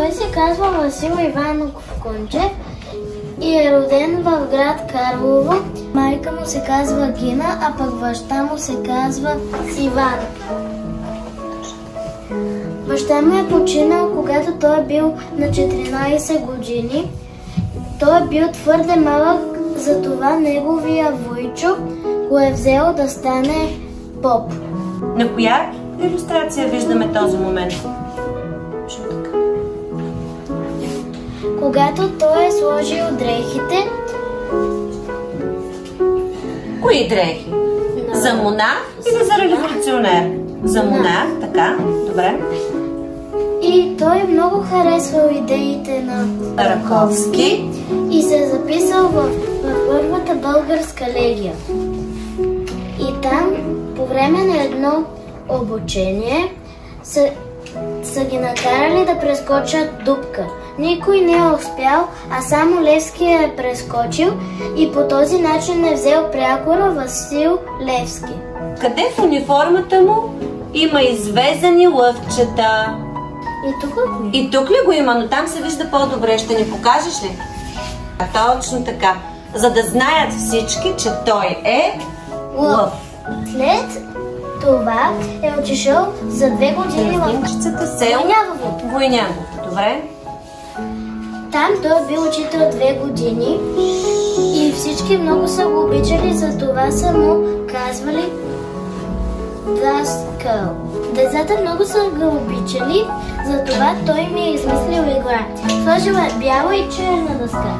Той се казва Васил Иванов Кунчев и е роден в град Карлово. Майка му се казва Гина, а пък баща му се казва Иван. Баща му е починал, когато той е бил на 14 години. Той е бил твърде малък, затова неговия войчо го е взел да стане поп. На коя илюстрация виждаме този момент? Когато той е сложил дрехите. Кои дрехи? За монах или за революционер? За монах, така, добре. И той много харесвал идеите на Раковски и се е записал в първата българска легия. И там, по време на едно обучение, са ги накарали да прескочат дупка. Никой не е успял, а само Левски е прескочил и по този начин е взел прякора Васил Левски. Къде в униформата му има извезани лъвчета? И тук ли го има? Но там се вижда по-добре. Ще ни покажеш ли? Точно така. За да знаят всички, че той е лъв. След това е отишъл за 2 години в село Войнягово. Добре. Там той е бил учител 2 години и всички много са го обичали, за това са му казвали Даскал. Децата много са го обичали, затова той ми е измислил игра. Сложил е бяла и черна дъска.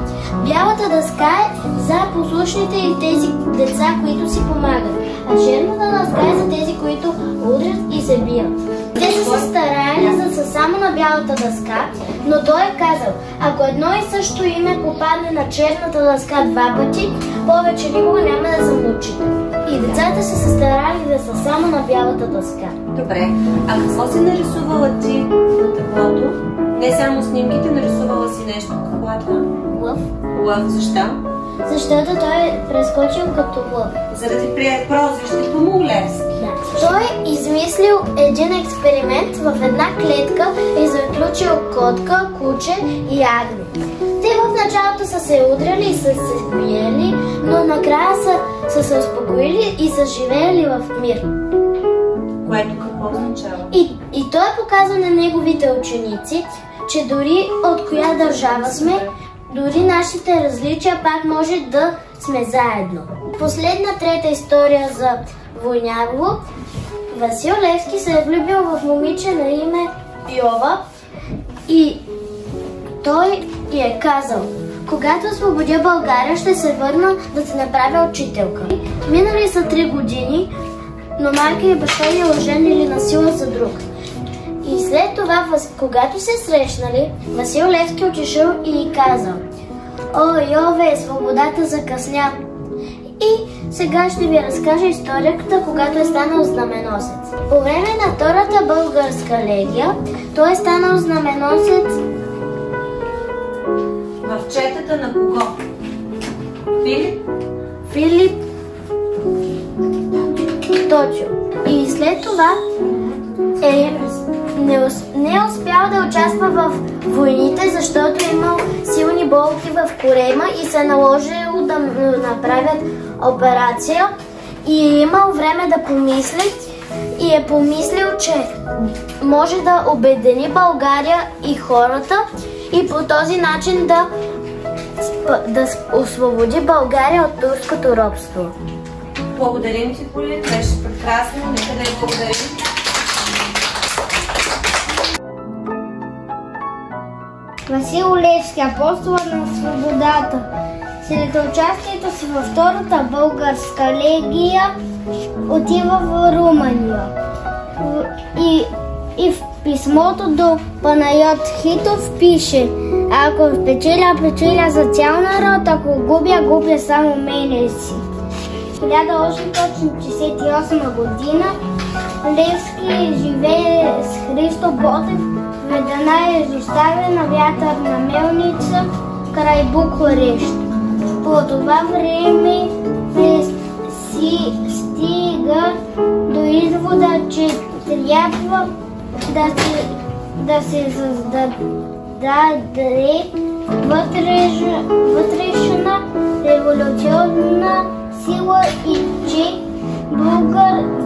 Бялата дъска е за послушните и тези деца, които си помагат, а черната дъска е за тези, които удрят и се бият. Те са се старали да са само на бялата дъска, но той е казал, ако едно и също име попадне на черната дъска 2 пъти, повече никога няма да съм учител. И децата са се старали да са само на бялата дъска. Добре. А какво си нарисувала ти на таблото? Не само снимките, нарисувала си нещо. Какво е това? Лъв. Лъв. Защо? Защото той е прескочил като лъв. Заради прозвището му Левски. Да. Той е измислил един експеримент в една клетка и заключил котка, куче и агне. Те в началото са се удряли и са се биели, но накрая са се успокоили и са живеели в мир. Което какво означава? И той показва на неговите ученици, че дори от коя държава сме, дори нашите различия пак може да сме заедно. Последна трета история за Войнягово. Васил Левски се е влюбил в момиче на име Йова и той ѝ е казал, когато освободя България, ще се върна да се направя учителка. Минали са 3 години, но майка и баща ѝ оженили насила за друг. И след това, когато се срещнали, Васил Левски отишъл и ѝ казал: "О, Йове, свободата закъсня." И сега ще ви разкажа историята, когато е станал знаменосец. По време на Втората българска легия, той е станал знаменосец в четата на кого? Филип Точил. И след това не е успял да участва в войните, защото е имал силни болки в корема и се наложило да направят операция. И е имал време да помисли и е помислил, че може да обедини България и хората и по този начин да освободи България от турското робство. Благодарим ти, Поли, беше прекрасно, нека да я благодарим. Васил Левски, апостола на свободата. След участието си във Втората българска легия отива в Румъния. И в писмото до Панайот Хитов пише: "Ако печеля за цял народ, ако губя само мене си." 1868 година Левски живее с Христо Ботев в една изоставена вятърна мелница край Букурещ. По това време си стига до извода, че трябва да се даде вътрешна революционна сила и че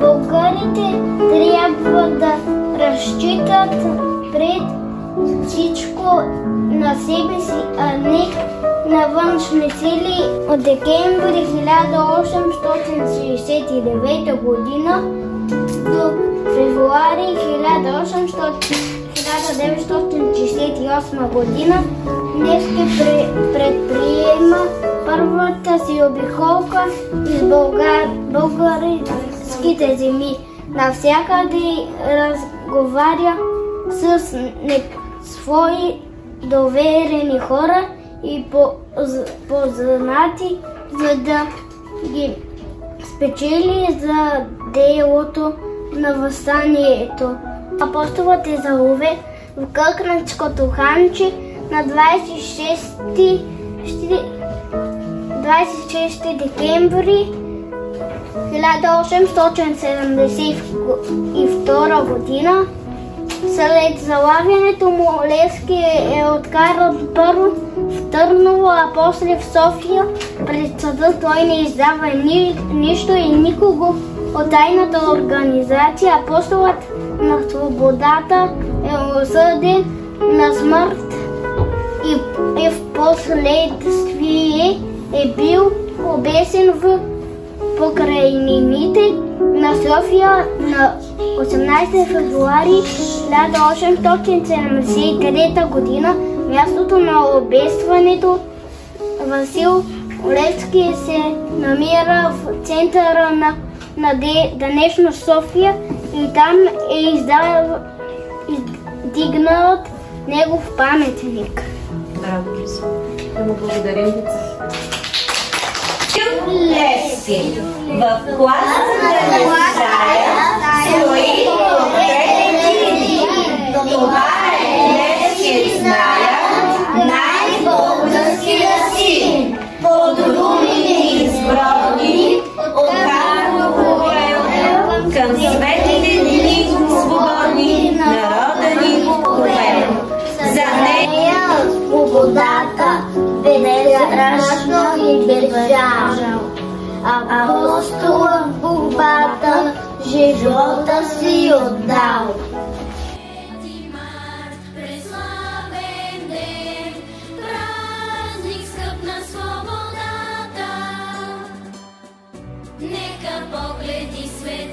българите трябва да разчитат пред всичко на себе си, а не на външни сили. От декември 1869 година до февруари 1968 година Невски предприема първата си обиколка из българските земи. Навсякъде разговаря с свои доверени хора и познати, за да ги спечели за делото на въстанието. Апостолът Езаове в Кълкненското ханче на 26 декември 1872 година. След залавянето му Левски е откаран първо в Търново, а после в София. Пред съда той не издава нищо и никого от тайната организация. Апостолът на свободата е осъден на смърт и в последствие е бил обесен в покрайнините на София на 18 февруари 1873 година. Мястото на обесването Васил Левски се намира в центъра на днешна София и там е издигнат негов паметник. Браво, Крисо. Да му благодарим, деца. Левски. В класната стая стои това е Левски, зная, най-българския син. По думи неизбродни, от Карлово към светлите дни, свободни, народа ни повел. За нея свободата безстрашно и държал. Апостола в борбата живота си отдал. Нека погледи свет